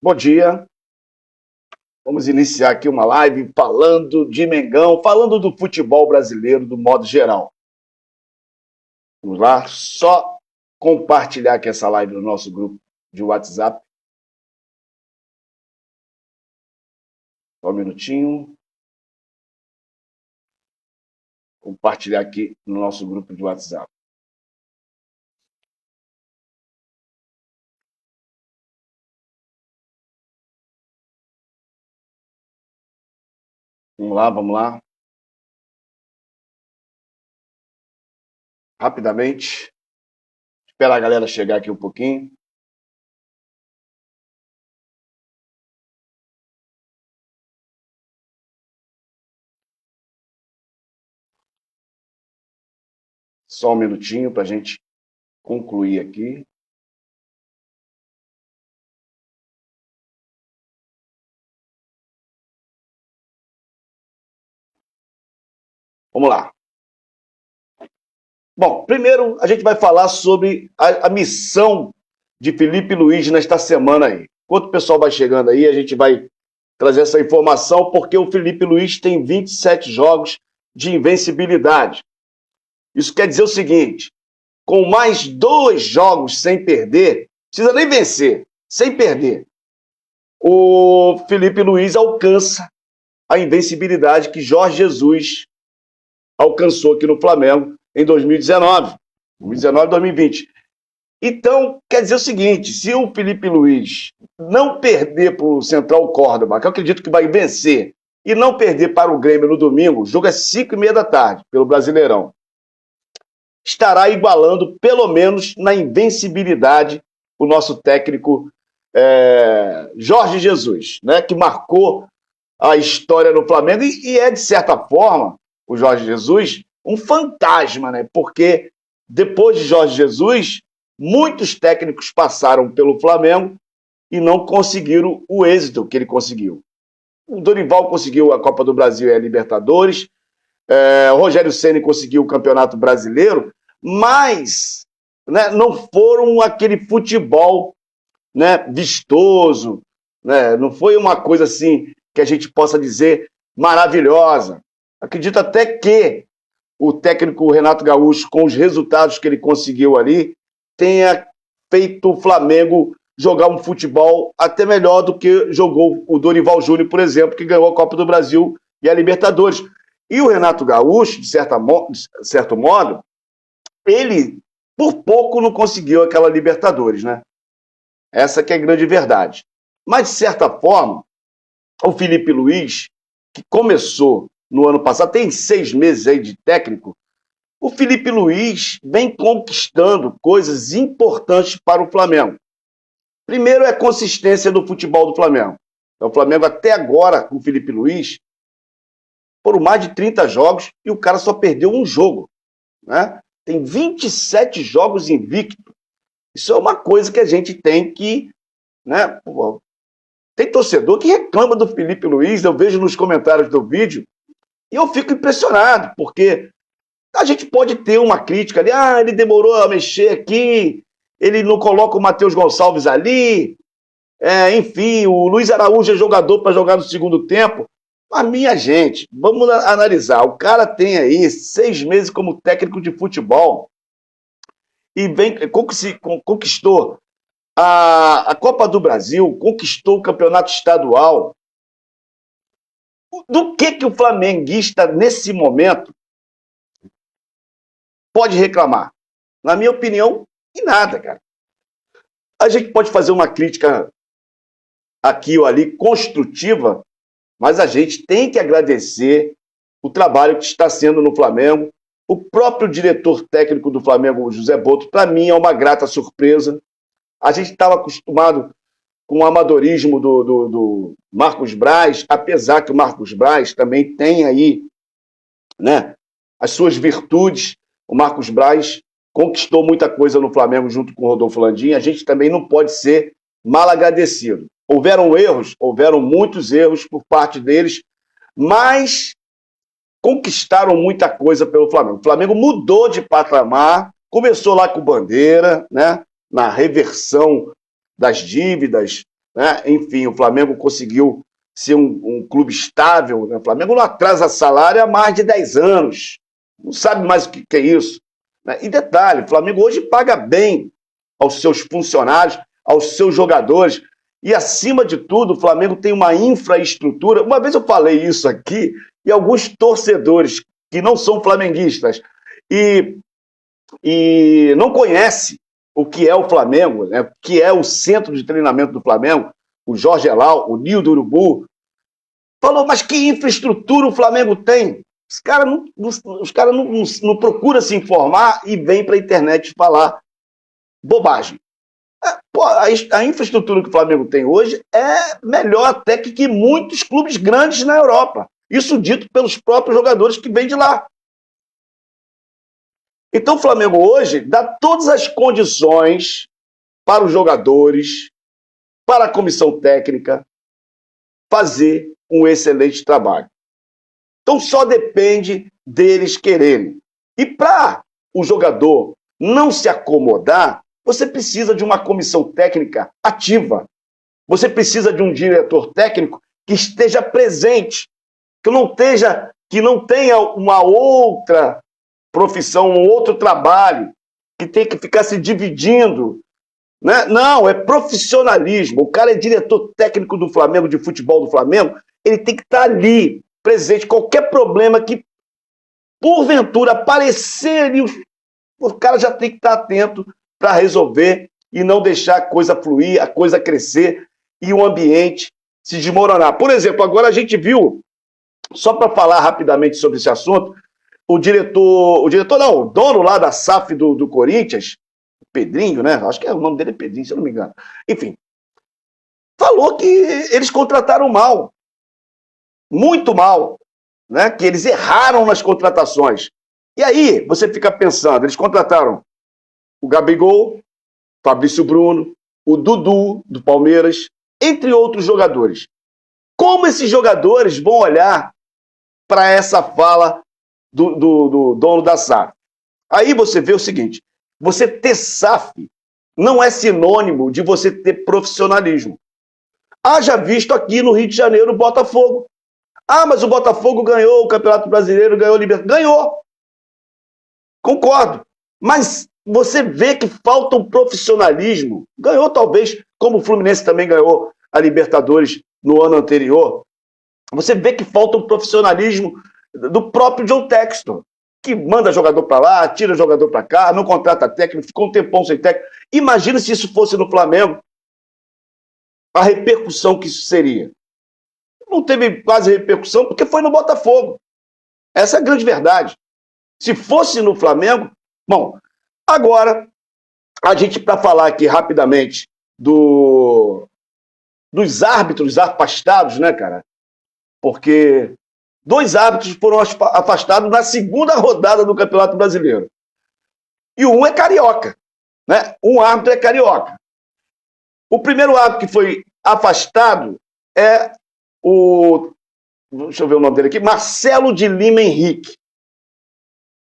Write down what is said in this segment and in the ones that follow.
Bom dia. Vamos iniciar aqui uma live falando de Mengão, falando do futebol brasileiro do modo geral. Vamos lá, só compartilhar aqui essa live no nosso grupo de WhatsApp. Só um minutinho. Compartilhar aqui no nosso grupo de WhatsApp. Vamos lá. Rapidamente. Esperar a galera chegar aqui um pouquinho. Só um minutinho para a gente concluir aqui. Vamos lá. Bom, primeiro a gente vai falar sobre a missão de Felipe Luiz nesta semana aí. Enquanto o pessoal vai chegando aí, a gente vai trazer essa informação, porque o Felipe Luiz tem 27 jogos de invencibilidade. Isso quer dizer o seguinte: com mais 2 jogos sem perder, precisa nem vencer, sem perder, o Felipe Luiz alcança a invencibilidade que Jorge Jesus alcançou aqui no Flamengo em 2019, 2020. Então, quer dizer o seguinte: se o Felipe Luiz não perder para o Central Córdoba, que eu acredito que vai vencer, e não perder para o Grêmio no domingo, o jogo é 5h30 da tarde, pelo Brasileirão, estará igualando, pelo menos, na invencibilidade, o nosso técnico Jorge Jesus, né, que marcou a história no Flamengo e é, de certa forma, o Jorge Jesus, um fantasma, né? Porque depois de Jorge Jesus, muitos técnicos passaram pelo Flamengo e não conseguiram o êxito que ele conseguiu. O Dorival conseguiu a Copa do Brasil e a Libertadores, o Rogério Ceni conseguiu o Campeonato Brasileiro, mas, né, não foram aquele futebol, né, vistoso, né? Não foi uma coisa assim que a gente possa dizer maravilhosa. Acredito até que o técnico Renato Gaúcho, com os resultados que ele conseguiu ali, tenha feito o Flamengo jogar um futebol até melhor do que jogou o Dorival Júnior, por exemplo, que ganhou a Copa do Brasil e a Libertadores. E o Renato Gaúcho, de certo modo, ele, por pouco, não conseguiu aquela Libertadores, né? Essa que é a grande verdade. Mas, de certa forma, o Felipe Luiz, que começou no ano passado, tem 6 meses aí de técnico, o Felipe Luiz vem conquistando coisas importantes para o Flamengo. Primeiro é a consistência do futebol do Flamengo. Então, o Flamengo até agora, com o Felipe Luiz, foram mais de 30 jogos e o cara só perdeu um jogo, né? Tem 27 jogos invicto. Isso é uma coisa que a gente tem que, né? Tem torcedor que reclama do Felipe Luiz, eu vejo nos comentários do vídeo, e eu fico impressionado, porque a gente pode ter uma crítica ali, ele demorou a mexer aqui, ele não coloca o Matheus Gonçalves ali, enfim, o Luiz Araújo é jogador para jogar no segundo tempo. Mas, minha gente, vamos analisar, o cara tem aí 6 meses como técnico de futebol e conquistou a Copa do Brasil, conquistou o campeonato estadual. Do que o flamenguista, nesse momento, pode reclamar? Na minha opinião, em nada, cara. A gente pode fazer uma crítica aqui ou ali, construtiva, mas a gente tem que agradecer o trabalho que está sendo no Flamengo. O próprio diretor técnico do Flamengo, o José Boto, para mim é uma grata surpresa. A gente estava acostumado com o amadorismo do Marcos Braz, apesar que o Marcos Braz também tem aí, né, as suas virtudes. O Marcos Braz conquistou muita coisa no Flamengo junto com o Rodolfo Landim. A gente também não pode ser mal agradecido. Houveram erros, houveram muitos erros por parte deles, mas conquistaram muita coisa pelo Flamengo. O Flamengo mudou de patamar, começou lá com Bandeira, né, na reversão das dívidas, né? Enfim, o Flamengo conseguiu ser um clube estável, né? O Flamengo não atrasa salário há mais de 10 anos. Não sabe mais o que é isso. Né? E detalhe, o Flamengo hoje paga bem aos seus funcionários, aos seus jogadores. E, acima de tudo, o Flamengo tem uma infraestrutura. Uma vez eu falei isso aqui, e alguns torcedores que não são flamenguistas e não conhecem o que é o Flamengo, né? O que é o centro de treinamento do Flamengo, o Jorge Elal, o Ninho do Urubu, falou, mas que infraestrutura o Flamengo tem? Os caras não procuram se informar e vêm para a internet falar bobagem. Pô, a infraestrutura que o Flamengo tem hoje é melhor até que muitos clubes grandes na Europa. Isso dito pelos próprios jogadores que vêm de lá. Então o Flamengo hoje dá todas as condições para os jogadores, para a comissão técnica, fazer um excelente trabalho. Então só depende deles quererem. E para o jogador não se acomodar, você precisa de uma comissão técnica ativa. Você precisa de um diretor técnico que esteja presente, que não tenha uma outra profissão, um outro trabalho, que tem que ficar se dividindo. Né? Não, é profissionalismo. O cara é diretor técnico do Flamengo, de futebol do Flamengo, ele tem que estar ali, presente. Qualquer problema que, porventura, aparecer ali, o cara já tem que estar atento para resolver e não deixar a coisa fluir, a coisa crescer e o ambiente se desmoronar. Por exemplo, agora a gente viu, só para falar rapidamente sobre esse assunto, o dono lá da SAF do Corinthians, Pedrinho, né? Acho que o nome dele é Pedrinho, se eu não me engano. Enfim, falou que eles contrataram mal, muito mal, né? Que eles erraram nas contratações. E aí, você fica pensando, eles contrataram o Gabigol, Fabrício Bruno, o Dudu, do Palmeiras, entre outros jogadores. Como esses jogadores vão olhar para essa fala do dono da SAF? Aí você vê o seguinte, você ter SAF não é sinônimo de você ter profissionalismo. Haja visto aqui no Rio de Janeiro o Botafogo. Ah, mas o Botafogo ganhou o Campeonato Brasileiro, ganhou o Libertadores. Ganhou. Concordo. Mas você vê que falta um profissionalismo. Ganhou talvez, como o Fluminense também ganhou a Libertadores no ano anterior. Você vê que falta um profissionalismo do próprio John Textor, que manda jogador para lá, tira jogador para cá, não contrata técnico, ficou um tempão sem técnico. Imagina se isso fosse no Flamengo, a repercussão que isso seria. Não teve quase repercussão porque foi no Botafogo. Essa é a grande verdade. Se fosse no Flamengo... Bom, agora, a gente, para falar aqui rapidamente dos árbitros afastados, né, cara? Porque 2 árbitros foram afastados na segunda rodada do Campeonato Brasileiro. E um é carioca, né? Um árbitro é carioca. O primeiro árbitro que foi afastado é deixa eu ver o nome dele aqui, Marcelo de Lima Henrique.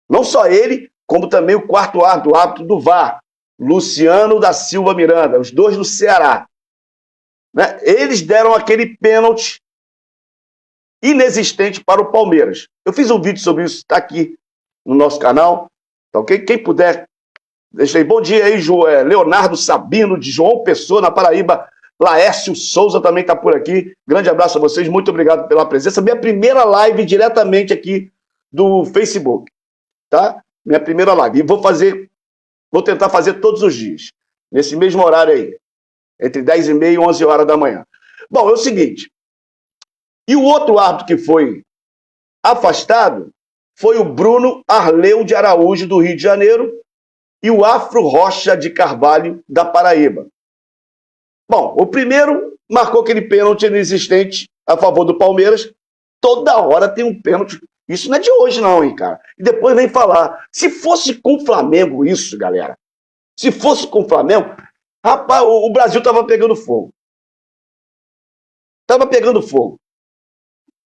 Não só ele, como também o quarto árbitro, o árbitro do VAR, Luciano da Silva Miranda, os dois do Ceará. Né? Eles deram aquele pênalti inexistente para o Palmeiras. Eu fiz um vídeo sobre isso, está aqui no nosso canal. Então, quem puder, deixa aí. Bom dia aí, Leonardo Sabino, de João Pessoa, na Paraíba. Laércio Souza também está por aqui. Grande abraço a vocês, muito obrigado pela presença. Minha primeira live diretamente aqui do Facebook, tá? Minha primeira live. E vou tentar fazer todos os dias, nesse mesmo horário aí, entre 10h30 e 11 horas da manhã. Bom, é o seguinte, e o outro árbitro que foi afastado foi o Bruno Arleu de Araújo, do Rio de Janeiro, e o Afro Rocha de Carvalho, da Paraíba. Bom, o primeiro marcou aquele pênalti inexistente a favor do Palmeiras. Toda hora tem um pênalti. Isso não é de hoje não, hein, cara? E depois vem falar. Se fosse com o Flamengo isso, galera, se fosse com o Flamengo, rapaz, o Brasil tava pegando fogo. Tava pegando fogo.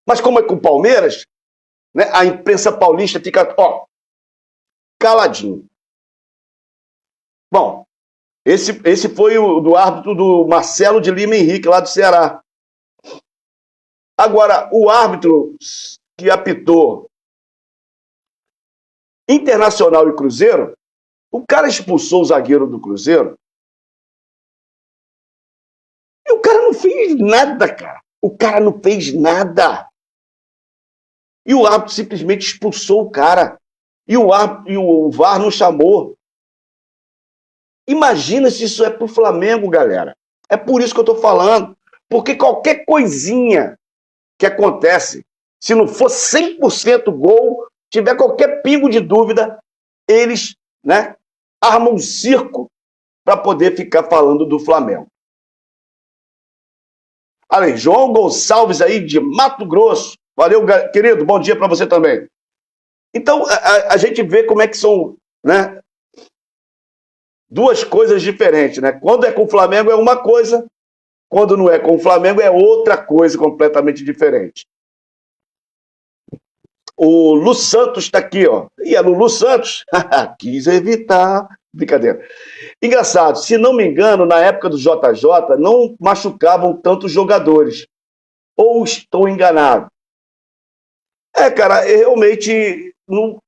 Mas como é com o Palmeiras, né, a imprensa paulista fica, caladinho. Bom, Esse foi o do árbitro do Marcelo de Lima Henrique, lá do Ceará. Agora, o árbitro que apitou Internacional e Cruzeiro, o cara expulsou o zagueiro do Cruzeiro e o cara não fez nada, cara. O cara não fez nada. E o árbitro simplesmente expulsou o cara. E o VAR não chamou. Imagina se isso é pro Flamengo, galera. É por isso que eu tô falando. Porque qualquer coisinha que acontece, se não for 100% gol, tiver qualquer pingo de dúvida, eles, né, armam um circo para poder ficar falando do Flamengo. Olha aí, João Gonçalves aí de Mato Grosso. Valeu, querido, bom dia para você também. Então, a gente vê como é que são, né, duas coisas diferentes, né? Quando é com o Flamengo é uma coisa, quando não é com o Flamengo é outra coisa completamente diferente. O Lu Santos está aqui, ó. E a Lulu Santos quis evitar. Brincadeira. Engraçado, se não me engano, na época do JJ, não machucavam tantos jogadores. Ou estou enganado? Cara, eu realmente não.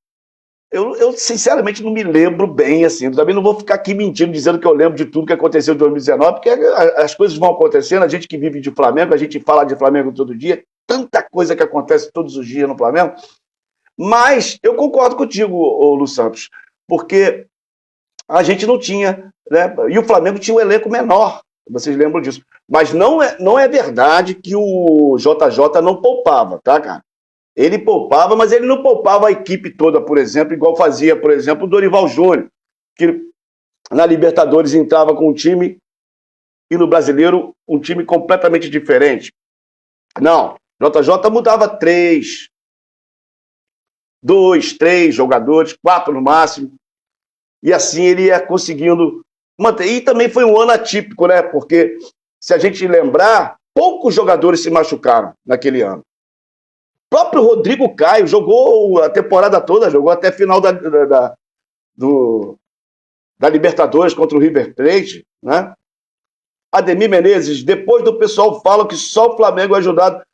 Eu sinceramente não me lembro bem, assim. Eu também não vou ficar aqui mentindo, dizendo que eu lembro de tudo que aconteceu em 2019, porque as coisas vão acontecendo, a gente que vive de Flamengo, a gente fala de Flamengo todo dia, tanta coisa que acontece todos os dias no Flamengo. Mas eu concordo contigo, Lu Santos, porque a gente não tinha, né? E o Flamengo tinha um elenco menor, vocês lembram disso. Mas não é verdade que o JJ não poupava, tá, cara? Ele poupava, mas ele não poupava a equipe toda, por exemplo, igual fazia, por exemplo, o Dorival Júnior, que na Libertadores entrava com um time e no Brasileiro um time completamente diferente. Não, JJ mudava 2, 3 jogadores, 4 no máximo, e assim ele ia conseguindo manter. E também foi um ano atípico, né? Porque, se a gente lembrar, poucos jogadores se machucaram naquele ano. O próprio Rodrigo Caio jogou a temporada toda, jogou até a final da Libertadores contra o River Plate, né? Ademir Menezes, depois do pessoal fala que só o Flamengo é ajudado.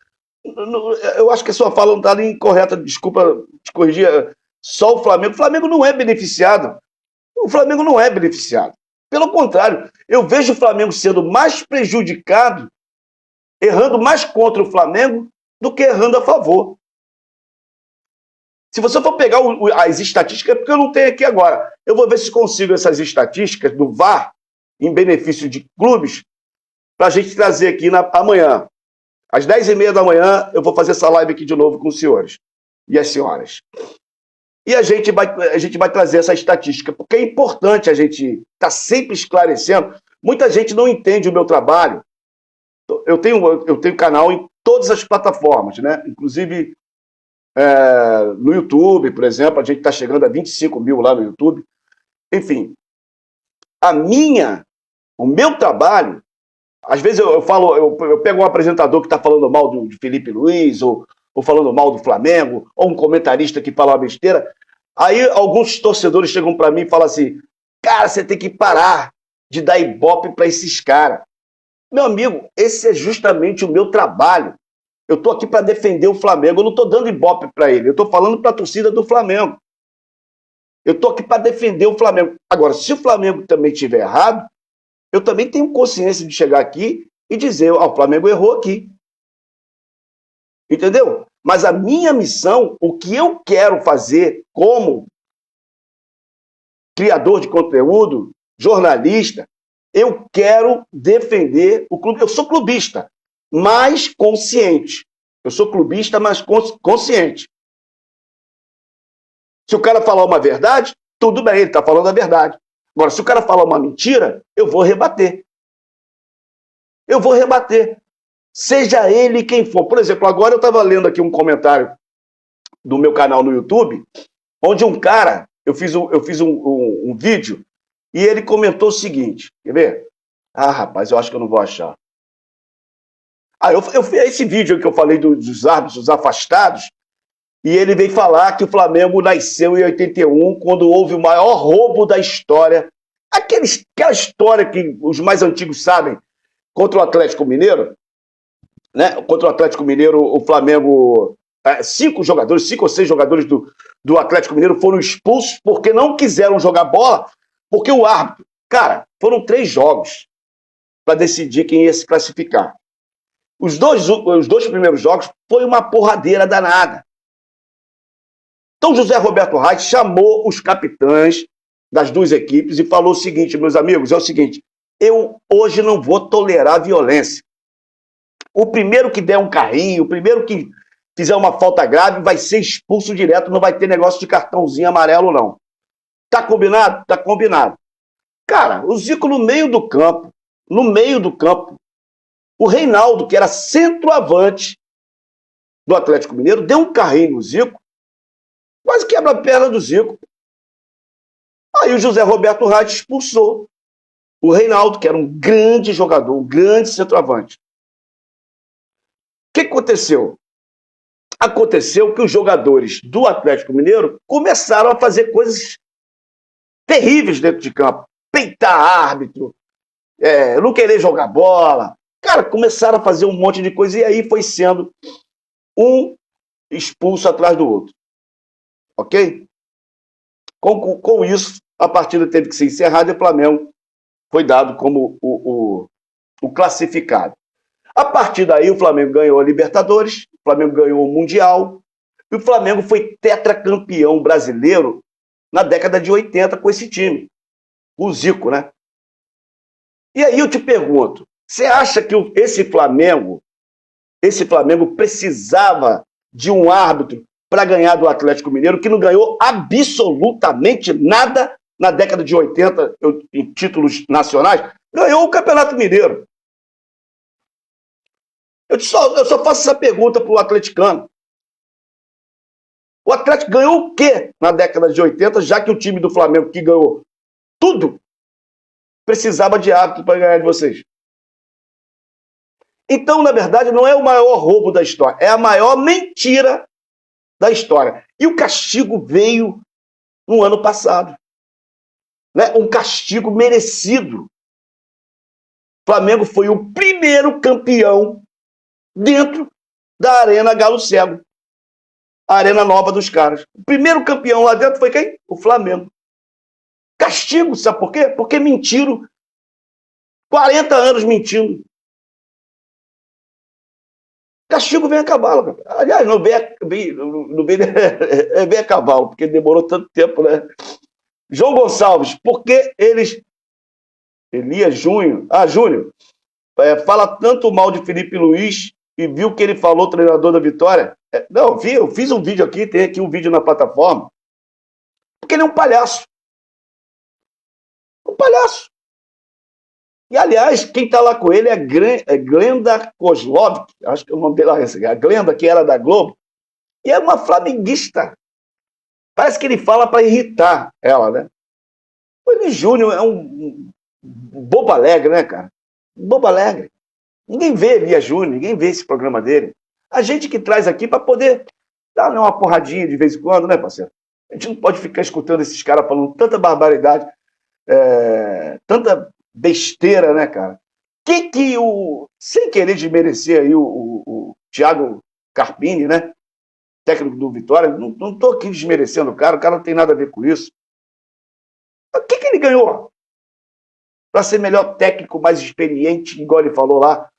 Eu acho que a sua fala não está incorreta, desculpa te corrigir. Só o Flamengo. O Flamengo não é beneficiado. O Flamengo não é beneficiado. Pelo contrário, eu vejo o Flamengo sendo mais prejudicado, errando mais contra o Flamengo do que errando a favor. Se você for pegar as estatísticas, porque eu não tenho aqui agora, eu vou ver se consigo essas estatísticas do VAR em benefício de clubes para a gente trazer aqui amanhã. Às 10h30 da manhã, eu vou fazer essa live aqui de novo com os senhores e as senhoras. E a gente vai trazer essa estatística, porque é importante a gente estar sempre esclarecendo. Muita gente não entende o meu trabalho. Eu tenho canal em todas as plataformas, né? Inclusive no YouTube, por exemplo, a gente está chegando a 25 mil lá no YouTube. Enfim, o meu trabalho, às vezes eu pego um apresentador que está falando mal de Felipe Luiz, ou falando mal do Flamengo, ou um comentarista que fala uma besteira. Aí alguns torcedores chegam para mim e falam assim: cara, você tem que parar de dar ibope para esses caras. Meu amigo, esse é justamente o meu trabalho. Eu estou aqui para defender o Flamengo, eu não estou dando ibope para ele, eu estou falando para a torcida do Flamengo. Eu estou aqui para defender o Flamengo. Agora, se o Flamengo também estiver errado, eu também tenho consciência de chegar aqui e dizer: o Flamengo errou aqui. Entendeu? Mas a minha missão, o que eu quero fazer como criador de conteúdo, jornalista, eu quero defender o clube. Eu sou clubista, mas consciente. Eu sou clubista, mas consciente. Se o cara falar uma verdade, tudo bem, ele está falando a verdade. Agora, se o cara falar uma mentira, eu vou rebater. Eu vou rebater. Seja ele quem for. Por exemplo, agora eu estava lendo aqui um comentário do meu canal no YouTube, onde um cara, eu fiz um vídeo, e ele comentou o seguinte, quer ver? Ah, rapaz, eu acho que eu não vou achar. Eu fiz esse vídeo que eu falei dos árbitros afastados, e ele veio falar que o Flamengo nasceu em 81, quando houve o maior roubo da história Aquela história que os mais antigos sabem contra o Atlético Mineiro, né? Contra o Atlético Mineiro, o Flamengo, 5 ou 6 jogadores do Atlético Mineiro foram expulsos porque não quiseram jogar bola, porque o árbitro, cara, foram 3 jogos para decidir quem ia se classificar. Os dois primeiros jogos foi uma porradeira danada. Então José Roberto Reis chamou os capitães das 2 equipes e falou o seguinte, meus amigos, é o seguinte, eu hoje não vou tolerar violência. O primeiro que der um carrinho, o primeiro que fizer uma falta grave vai ser expulso direto, não vai ter negócio de cartãozinho amarelo, não. Tá combinado? Tá combinado. Cara, o Zico no meio do campo, o Reinaldo, que era centroavante do Atlético Mineiro, deu um carrinho no Zico, quase quebra a perna do Zico. Aí o José Roberto Reis expulsou o Reinaldo, que era um grande jogador, um grande centroavante. O que aconteceu? Aconteceu que os jogadores do Atlético Mineiro começaram a fazer coisas terríveis dentro de campo. Peitar árbitro, não querer jogar bola. Cara, começaram a fazer um monte de coisa e aí foi sendo um expulso atrás do outro. Ok? Com isso, a partida teve que ser encerrada e o Flamengo foi dado como o classificado. A partir daí, o Flamengo ganhou a Libertadores, o Flamengo ganhou o Mundial, e o Flamengo foi tetracampeão brasileiro na década de 80 com esse time, o Zico, né? E aí eu te pergunto, você acha que esse Flamengo precisava de um árbitro para ganhar do Atlético Mineiro, que não ganhou absolutamente nada na década de 80 em títulos nacionais? Ganhou o Campeonato Mineiro. Eu só faço essa pergunta para o atleticano. O Atlético ganhou o quê na década de 80, já que o time do Flamengo, que ganhou tudo, precisava de árbitro para ganhar de vocês? Então, na verdade, não é o maior roubo da história, é a maior mentira da história. E o castigo veio no ano passado. Né? Um castigo merecido. O Flamengo foi o primeiro campeão dentro da Arena Galo Cego. A Arena Nova dos caras. O primeiro campeão lá dentro foi quem? O Flamengo. Castigo, sabe por quê? Porque mentiram. 40 anos mentindo. Castigo vem a cavalo. Aliás, não vem a cavalo, porque demorou tanto tempo, né? João Gonçalves, porque eles... Elias Júnior. Júnior. Fala tanto mal de Felipe Luiz e viu que ele falou, treinador da Vitória. Não, eu fiz um vídeo aqui, tem aqui um vídeo na plataforma, porque ele é um palhaço. Um palhaço. E, aliás, quem está lá com ele é Glenda Kozlov, acho que é o nome dela é esse, a Glenda, que era da Globo, e é uma flamenguista. Parece que ele fala para irritar ela, né? O Eli Júnior é um bobo alegre, né, cara? Um bobo alegre. Ninguém vê Elias Júnior, ninguém vê esse programa dele. A gente que traz aqui para poder dar uma porradinha de vez em quando, né, parceiro? A gente não pode ficar escutando esses caras falando tanta barbaridade, tanta besteira, né, cara? Sem querer desmerecer aí o Thiago Carpini, né? Técnico do Vitória, não estou aqui desmerecendo o cara não tem nada a ver com isso. O que ele ganhou? Para ser melhor técnico, mais experiente, igual ele falou lá,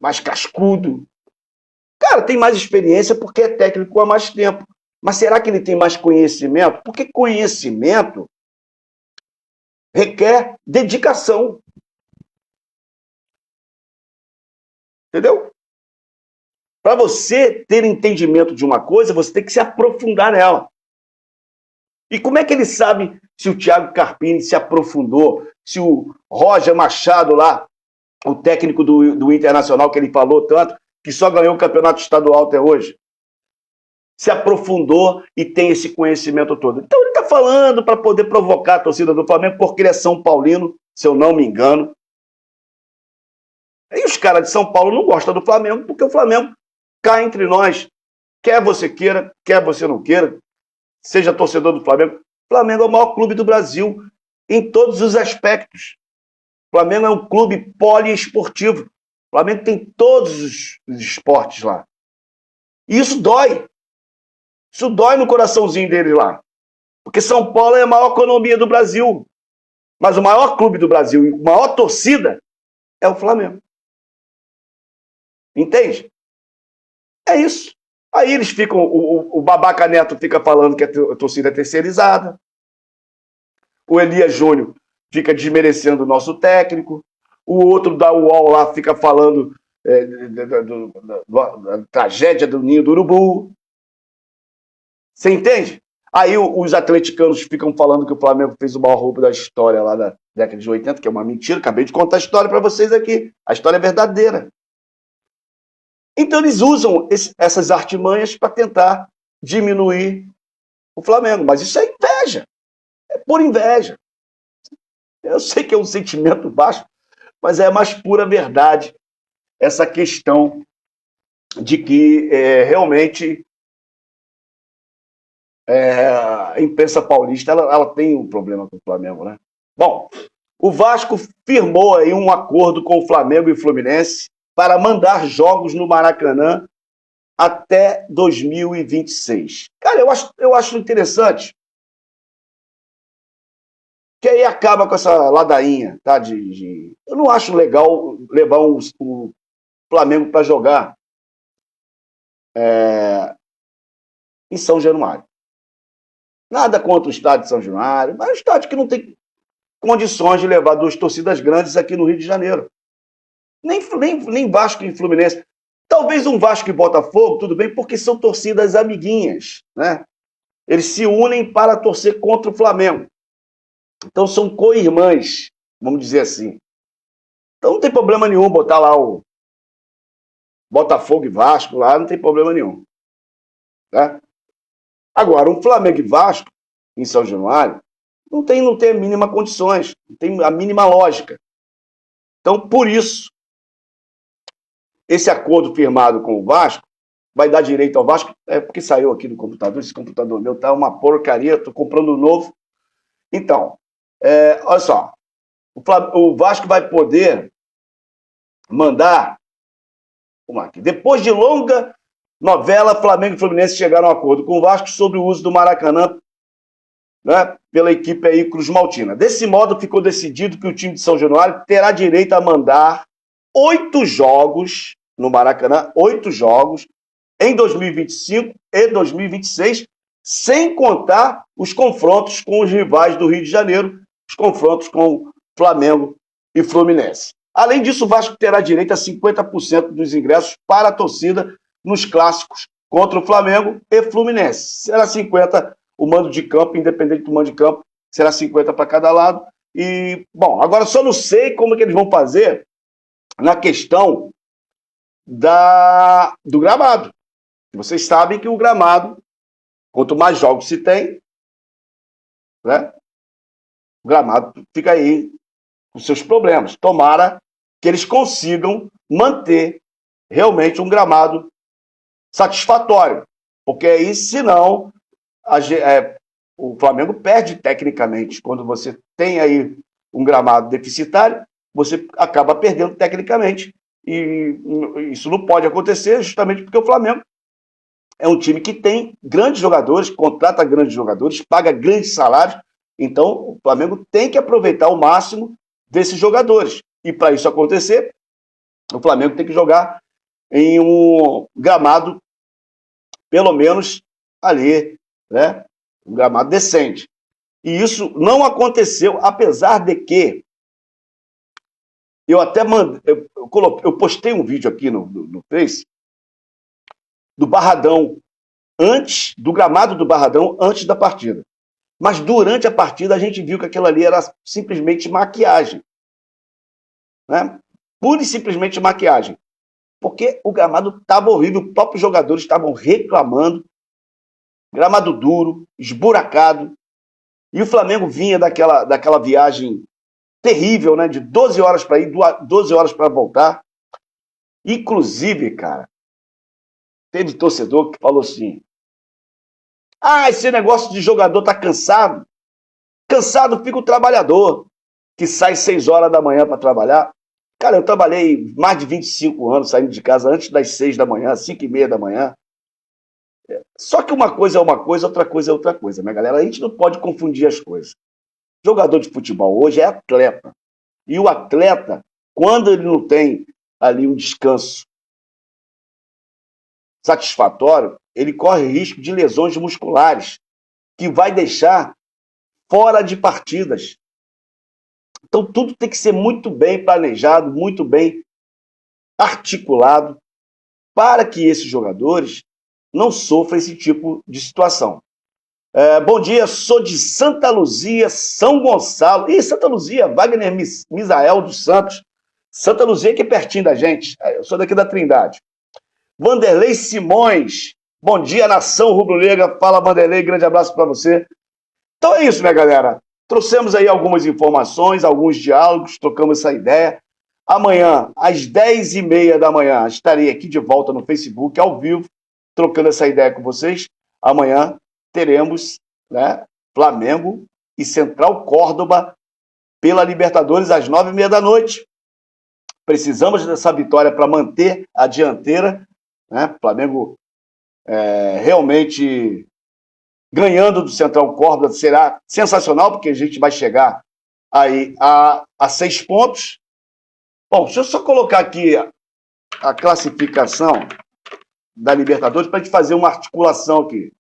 mais cascudo. Cara, tem mais experiência porque é técnico há mais tempo. Mas será que ele tem mais conhecimento? Porque conhecimento requer dedicação. Entendeu? Para você ter entendimento de uma coisa, você tem que se aprofundar nela. E como é que ele sabe se o Thiago Carpini se aprofundou, se o Roger Machado lá, o técnico do Internacional que ele falou tanto, que só ganhou o campeonato estadual até hoje, se aprofundou e tem esse conhecimento todo? Então ele está falando para poder provocar a torcida do Flamengo, porque ele é São Paulino, se eu não me engano. E os caras de São Paulo não gostam do Flamengo, porque o Flamengo cá entre nós, quer você queira, quer você não queira, seja torcedor do Flamengo. O Flamengo é o maior clube do Brasil, em todos os aspectos. O Flamengo é um clube poliesportivo. O Flamengo tem todos os esportes lá. E isso dói. Isso dói no coraçãozinho dele lá. Porque São Paulo é a maior economia do Brasil. Mas o maior clube do Brasil e a maior torcida é o Flamengo. Entende? É isso. Aí eles ficam, o Babaca Neto fica falando que a torcida é terceirizada. O Elias Júnior fica desmerecendo o nosso técnico. O outro da UOL lá fica falando da tragédia do Ninho do Urubu. Você entende? Aí os atleticanos ficam falando que o Flamengo fez o maior roubo da história lá da década de 80, que é uma mentira. Acabei de contar a história para vocês aqui. A história é verdadeira. Então eles usam essas artimanhas para tentar diminuir o Flamengo. Mas isso é inveja. É por inveja. Eu sei que é um sentimento baixo, mas é a mais pura verdade essa questão de que realmente a imprensa paulista ela tem um problema com o Flamengo, né? Bom, o Vasco firmou aí um acordo com o Flamengo e Fluminense para mandar jogos no Maracanã até 2026. Cara, eu acho interessante que aí acaba com essa ladainha, tá? Eu não acho legal levar o Flamengo para jogar em São Januário. Nada contra o estádio de São Januário, mas é um estádio que não tem condições de levar duas torcidas grandes aqui no Rio de Janeiro. Nem Vasco e Fluminense. Talvez um Vasco e Botafogo, tudo bem, porque são torcidas amiguinhas, né? Eles se unem para torcer contra o Flamengo. Então são co-irmãs, vamos dizer assim. Então não tem problema nenhum botar lá o Botafogo e Vasco lá, não tem problema nenhum. Tá? Agora, um Flamengo e Vasco em São Januário não tem a mínima condições, não tem a mínima lógica. Então, por isso, esse acordo firmado com o Vasco vai dar direito ao Vasco, porque saiu aqui do computador, esse computador meu tá uma porcaria, tô comprando um novo. Então, olha só, o Vasco vai poder mandar, depois de longa novela, Flamengo e Fluminense chegaram a um acordo com o Vasco sobre o uso do Maracanã, né, pela equipe aí Cruz Maltina. Desse modo, ficou decidido que o time de São Januário terá direito a mandar 8 jogos no Maracanã, 8 jogos, em 2025 e 2026, sem contar os confrontos com os rivais do Rio de Janeiro, os confrontos com Flamengo e Fluminense. Além disso, o Vasco terá direito a 50% dos ingressos para a torcida nos clássicos contra o Flamengo e Fluminense. Será 50% o mando de campo, independente do mando de campo, será 50% para cada lado. E, bom, agora só não sei como é que eles vão fazer na questão do gramado. Vocês sabem que o gramado, quanto mais jogos se tem, né, o gramado fica aí com seus problemas. Tomara que eles consigam manter realmente um gramado satisfatório, porque aí, senão, o Flamengo perde tecnicamente. Quando você tem aí um gramado deficitário, você acaba perdendo tecnicamente, e isso não pode acontecer justamente porque o Flamengo é um time que tem grandes jogadores, contrata grandes jogadores, paga grandes salários, então o Flamengo tem que aproveitar o máximo desses jogadores. E para isso acontecer, o Flamengo tem que jogar em um gramado, pelo menos ali, né, um gramado decente. E isso não aconteceu, apesar de que eu até eu postei um vídeo aqui no Face do Barradão, do gramado do Barradão, antes da partida. Mas durante a partida a gente viu que aquilo ali era simplesmente maquiagem. Né? Pura e simplesmente maquiagem. Porque o gramado estava horrível, os próprios jogadores estavam reclamando. Gramado duro, esburacado. E o Flamengo vinha daquela viagem terrível, né? De 12 horas para ir, 12 horas para voltar. Inclusive, cara, teve torcedor que falou assim: esse negócio de jogador tá cansado. Cansado fica o trabalhador, que sai 6 horas da manhã para trabalhar. Cara, eu trabalhei mais de 25 anos saindo de casa antes das 6 da manhã, 5h30 da manhã. Só que uma coisa é uma coisa, outra coisa é outra coisa, né, galera? A gente não pode confundir as coisas. Jogador de futebol hoje é atleta. E o atleta, quando ele não tem ali um descanso satisfatório, ele corre risco de lesões musculares, que vai deixar fora de partidas. Então tudo tem que ser muito bem planejado, muito bem articulado, para que esses jogadores não sofram esse tipo de situação. Bom dia, sou de Santa Luzia, São Gonçalo. Ih, Santa Luzia, Wagner Misael dos Santos. Santa Luzia que é pertinho da gente. Eu sou daqui da Trindade. Vanderlei Simões. Bom dia, nação rubro-negra. Fala, Vanderlei, grande abraço para você. Então é isso, né, galera? Trouxemos aí algumas informações, alguns diálogos, trocamos essa ideia. Amanhã, às 10h30 da manhã, estarei aqui de volta no Facebook, ao vivo, trocando essa ideia com vocês. Amanhã teremos, né, Flamengo e Central Córdoba pela Libertadores às 9h30 da noite. Precisamos dessa vitória para manter a dianteira, né? Flamengo realmente ganhando do Central Córdoba será sensacional, porque a gente vai chegar aí a 6 pontos. Bom, deixa eu só colocar aqui a classificação da Libertadores para a gente fazer uma articulação aqui.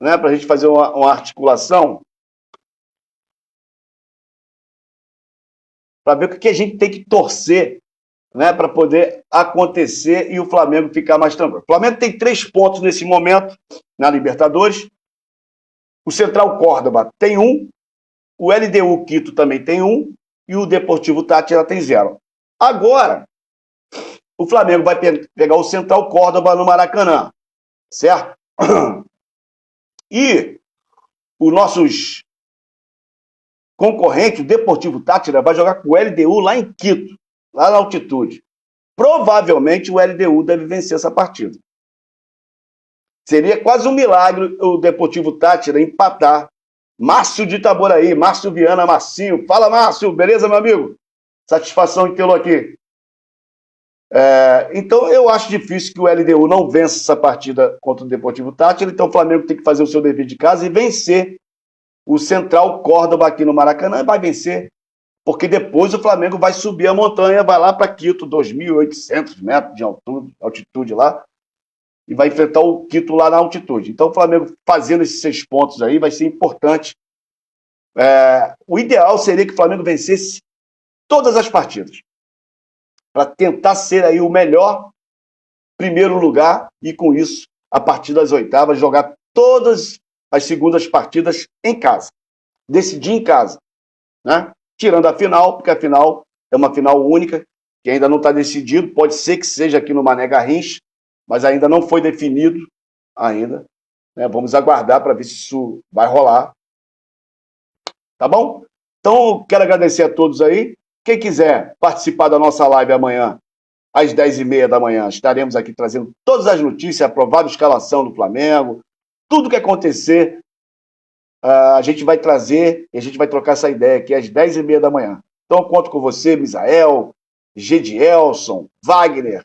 Né, para a gente fazer uma articulação para ver o que a gente tem que torcer, né, para poder acontecer e o Flamengo ficar mais tranquilo. O Flamengo tem 3 pontos nesse momento na Libertadores. O Central Córdoba tem 1, o LDU Quito também tem 1 e o Deportivo Táchira tem 0. Agora, o Flamengo vai pegar o Central Córdoba no Maracanã, certo? E os nossos concorrentes, o Deportivo Táchira, vai jogar com o LDU lá em Quito, lá na altitude. Provavelmente o LDU deve vencer essa partida. Seria quase um milagre o Deportivo Táchira empatar. Márcio de Itaboraí, Márcio Viana, Marcinho. Fala, Márcio, beleza, meu amigo? Satisfação em tê-lo aqui. Então, eu acho difícil que o LDU não vença essa partida contra o Deportivo Táchira, então o Flamengo tem que fazer o seu dever de casa e vencer o Central Córdoba aqui no Maracanã, e vai vencer, porque depois o Flamengo vai subir a montanha, vai lá para Quito, 2.800 metros de altitude lá, e vai enfrentar o Quito lá na altitude. Então o Flamengo fazendo esses 6 pontos aí vai ser importante. O ideal seria que o Flamengo vencesse todas as partidas, para tentar ser aí o melhor primeiro lugar e, com isso, a partir das oitavas, jogar todas as segundas partidas em casa. Decidir em casa, né? Tirando a final, porque a final é uma final única, que ainda não está decidido, pode ser que seja aqui no Mané Garrincha, mas ainda não foi definido ainda, né? Vamos aguardar para ver se isso vai rolar. Tá bom? Então, quero agradecer a todos aí. Quem quiser participar da nossa live amanhã, às 10h30 da manhã, estaremos aqui trazendo todas as notícias, aprovada a escalação do Flamengo, tudo que acontecer, a gente vai trazer e a gente vai trocar essa ideia aqui às 10h30 da manhã. Então, eu conto com você, Misael, Gedielson, Wagner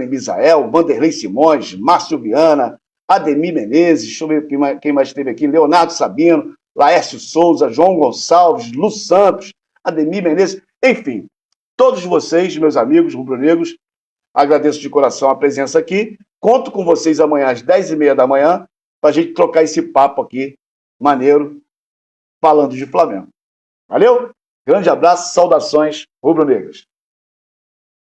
Misael, Vanderlei Simões, Márcio Viana, Ademir Menezes, deixa eu ver quem mais esteve aqui, Leonardo Sabino, Laércio Souza, João Gonçalves, Lu Santos, Ademir Menezes, enfim, todos vocês, meus amigos rubro-negros, agradeço de coração a presença aqui. Conto com vocês amanhã às 10h30 da manhã para a gente trocar esse papo aqui, maneiro, falando de Flamengo. Valeu? Grande abraço, saudações rubro-negras.